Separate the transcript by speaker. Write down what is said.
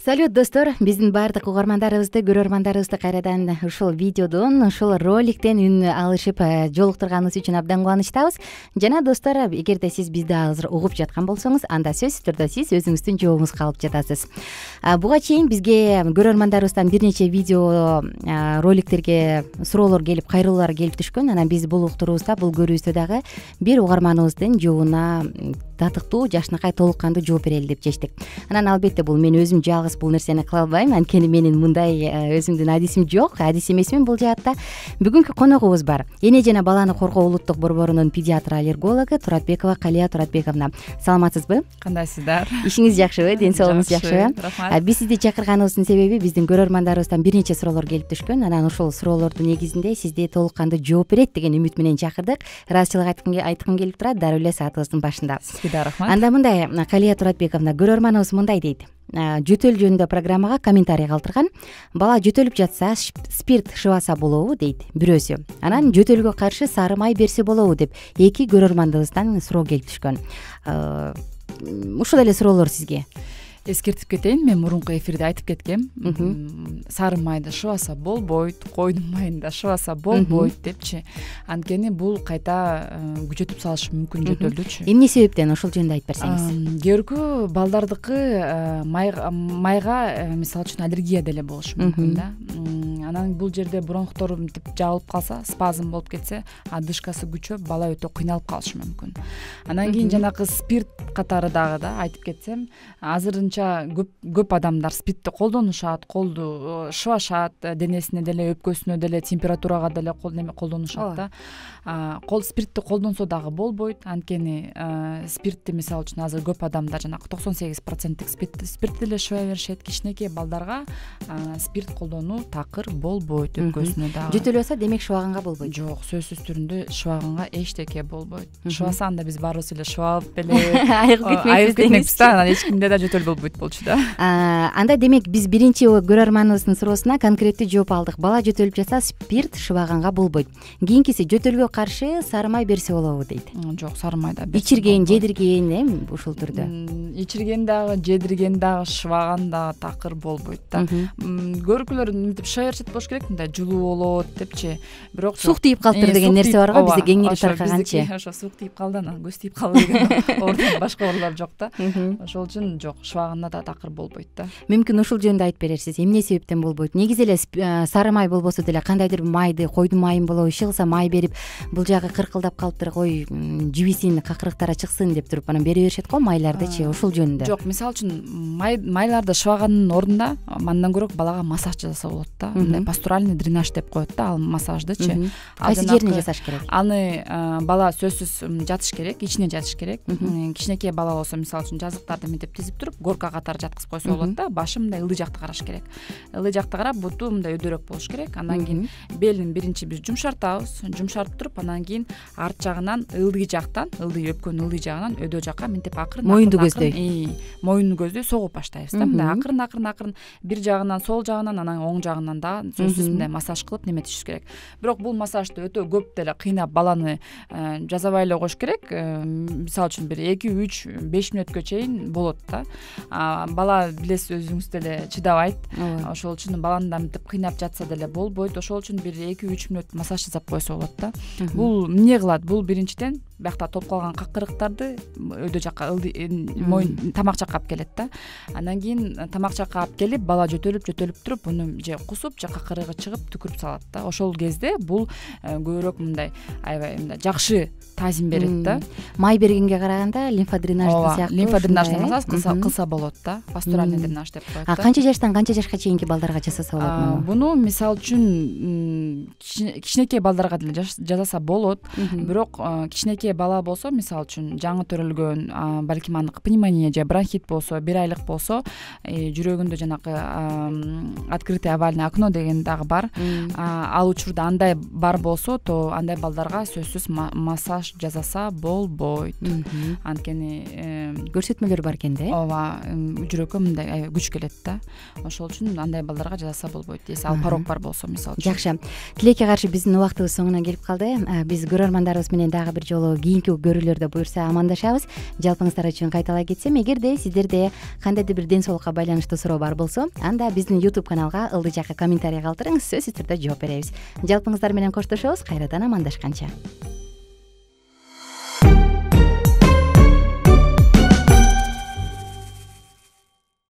Speaker 1: Салют достор, биздин баардык угармандарыбызды, көрөрмандарыбызды кайрадан ушул видеодон, ушул роликтен үн алышып жолуктурганыбыз үчүн абдан кубанычтабыз. Жана достор, эгерде сиз бизди азыр угуп жаткан болсоңуз, анда сөзсүз түрдө сиз өзүңүздүн жообуңузга алып жатасыз. Буга чейин бизге көрөрмандарыбыздан бир нече видео роликтерге суроолор келип, кайрылуулар келип түшкөн. Анан биз бул уктуруубузда, бул көрүүбүздө дагы бир угарманыбыздын жообуна татыктуу, жакшынакай, толук кандуу жооп берели деп чечтик. Анан албетте бул мен өзүм жалгыз бул нерсени кыла албайм, анткени менин мындай өзүмдүн адисим жок, адис эмесмин бул жаатта. Бүгүнкү коногубуз бар. Эне жана баланы коргоо улуттук борборунун педиатр аллергологу Туратбекова Калия Туратбековна. Саламатсызбы?
Speaker 2: Кандайсыздар?
Speaker 1: Ишиңиз жакшыбы? Ден соолугуңуз жакшыбы?
Speaker 2: Рахмат.
Speaker 1: Биз сизди чакырганыбыздын себеби биздин көрөрмандарыбыздан бир нече суроолор келип түшкөн. Анан ошол суроолордун негизинде сизди толук кандуу жооп берет деген үмүт менен чакырдык. Ыраазычылык айткым келип турат дары эле саатыбыздын башында.
Speaker 2: Рахмат.
Speaker 1: Анда мындай, Калия Туратбековна, көрөрманыбыз мындай дейт. Жөтөл жөнүндө программага комментарий калтырган. Бала жөтөлүп жатса, спирт шыбаса болобу дейт бирөөсү. Анан жөтөлгө каршы сары май берсе болобу деп эки көрөрманыбыздан суроо келип түшкөн. Ушул эле суроолор сизге.
Speaker 2: Эскертип кетейин, мен мурунку эфирде айтып кеткем. Сары майды шыбаса болбойт, койдун майын да шыбаса болбойт депчи. Анткени бул кайта күчөтүп салышы мүмкүн жөтөлдүчү.
Speaker 1: Эмне себептен ошол жөнүндө айтып берсеңиз?
Speaker 2: Көркү балдардыкы майга мисалы үчүн аллергия деле болушу мүмкүн да. Анан бул жерде бронхтору мынтип жабылып калса, спазм болуп кетсе, дышкасы күчөп, бала өтө кыйналып калышы мүмкүн. Анан кийин жанакы спирт катары дагы да айтып кетсем, азырынча көп адамдар спиртти колдонушат, колду шыбашат, денесине деле, өпкөсүнө деле, температурага деле колдонушат да. Спиртти колдонсо дагы болбойт, анткени спиртти мисалы үчүн азыр көп адамдар жанагы 98% спирт деле шыбай беришет. Кичинекей балдарга спирт колдонуу такыр болбойт, өпкөсүнө дагы.
Speaker 1: Жөтөлөсө демек шыбаганга болбойт.
Speaker 2: Жок, сөзсүз түрүндө шыбаганга эчтеке болбойт. Шыбаса анда биз баарыбыз эле шыбалып эле айыгып кетмекпиз да, анан эч кимде да жөтөл болбойт болчу да.
Speaker 1: Анда демек биз биринчи көрөрманыбыздын суроосуна конкреттүү жооп алдык. Бала жөтөлүп жатса, спирт шыбаганга болбойт. Кийинкиси жөтөлгө каршы сары май берсе болобу дейт.
Speaker 2: Жок, сары май да
Speaker 1: ичирген, жедирген, ушул түрдө.
Speaker 2: Ичирген дагы, жедирген дагы, шыбаган дагы такыр болбойт да. Көркүлөр мынтип шыба беришет болуш керек, мындай жылуу болот депчи. Бирок
Speaker 1: сук тийип калыптыр деген нерсе бар го, бизде кеңири таркаганчы.
Speaker 2: Ошо сук тийип калды, анан көз тийип калды деген башка оорулар жок да. Ошол үчүн жок, шыбаганда да такыр болбойт да.
Speaker 1: Мүмкүн ушул жөнүндө айтып берерсиз. Эмне себептен болбойт? Негизи эле сары май болбосо деле кандайдыр майды, койдун майын болобу, иши кылса май берип, бул жагы кыркылдап калыптыр, кой жибисин, какырыктары чыксын деп туруп анан бере беришет го майлардычы, ушул жөнүндө.
Speaker 2: Жок, мисалы үчүн майларды шыбаганын ордуна андан көрө балага массаж жасаса болот да. Мындай пастуральный дренаж деп коет да, ал массаждычы.
Speaker 1: Кайсы жерине жасаш керек?
Speaker 2: Аны бала сөзсүз жатыш керек, ичине жатыш керек. Кичинекей бала болсо, мисалы үчүн жазыктарды мынтип тизип туруп, горка катары жаткызып койсо болот да. Башы мындай ылдый жакты караш керек. Ылдый жакты карап, буту мындай өйдөрөөк болуш керек. Анан кийин белин биринчи биз жумшартабыз. Жумшартып туруп, анан кийин арт жагынан ылдый жактан, ылдый өпкөнүн ылдый жагынан өйдө жакка мынтип акырын
Speaker 1: моюнду көздөй.
Speaker 2: Моюнду көздөй согуп баштайбыз да. Мындай акырын бир жагынан, сол жагынан, анан оң жагынан да сөзсүз мындай массаж кылып неметишибиз керек. Бирок бул массажды өтө көп деле кыйнап баланы жазабай эле коюш керек. Мисалы үчүн бир 2-3-5 мүнөткө чейин болот да. Бала билесиз, өзүңүз деле чыдабайт. Ошол үчүн баланы да мынтип кыйнап жатса деле болбойт. Ошол үчүн бир 2-3 мүнөт массаж жасап койсо болот да. Бул эмне кылат? Бул биринчиден биякта толуп калган какырыктарды өйдө жакка, моюн тамак жакка алып келет да. Андан кийин тамак жакка алып келип, бала жөтөлүп туруп, муну же кусуп, же какырыгы чыгып түкүрүп салат да. Ошол кезде бул көбүрөөк мындай аябай мындай жакшы таасир берет да.
Speaker 1: Май бергенге караганда лимфодренажды сыяктуу.
Speaker 2: Лимфодренажды массаж кылса болот да. Пастуральный дренаж деп коет да.
Speaker 1: Канча жаштан канча жашка чейинки балдарга жасаса болот муну?
Speaker 2: Буну мисалы үчүн кичинекей балдарга деле жасаса болот. Бирок кичинекей бала болсо, мисалы үчүн жаңы төрөлгөн, балким анык пневмония же бронхит болсо, 1 айлык болсо, жүрөгүндө жанакы открытое овальное окно деген дагы бар. Ал учурда андай бар болсо, то андай балдарга сөзсүз массаж жасаса болбойт. Анткени
Speaker 1: көрсөтмөлөр бар экен да.
Speaker 2: Ооба, жүрөккө мындай күч келет да. Ошол үчүн андай балдарга жасаса болбойт. Ал порок бар болсо, мисалы үчүн.
Speaker 1: Жакшы. Тилекке каршы биздин убактыбыз соңуна келип калды. Биз көрөрмандарыбыз менен дагы бир жолу кийинки көрүүлөрдө буюрса амандашабыз. Жалпыңыздар үчүн кайталай кетсем, эгерде сиздерде кандайдыр бир ден соолукка байланыштуу суроо бар болсо, анда биздин YouTube каналга ылдый жакка комментарий калтырыңыз, сөзсүз түрдө жооп беребиз. Жалпыңыздар менен коштошобуз, кайрадан амандашканча.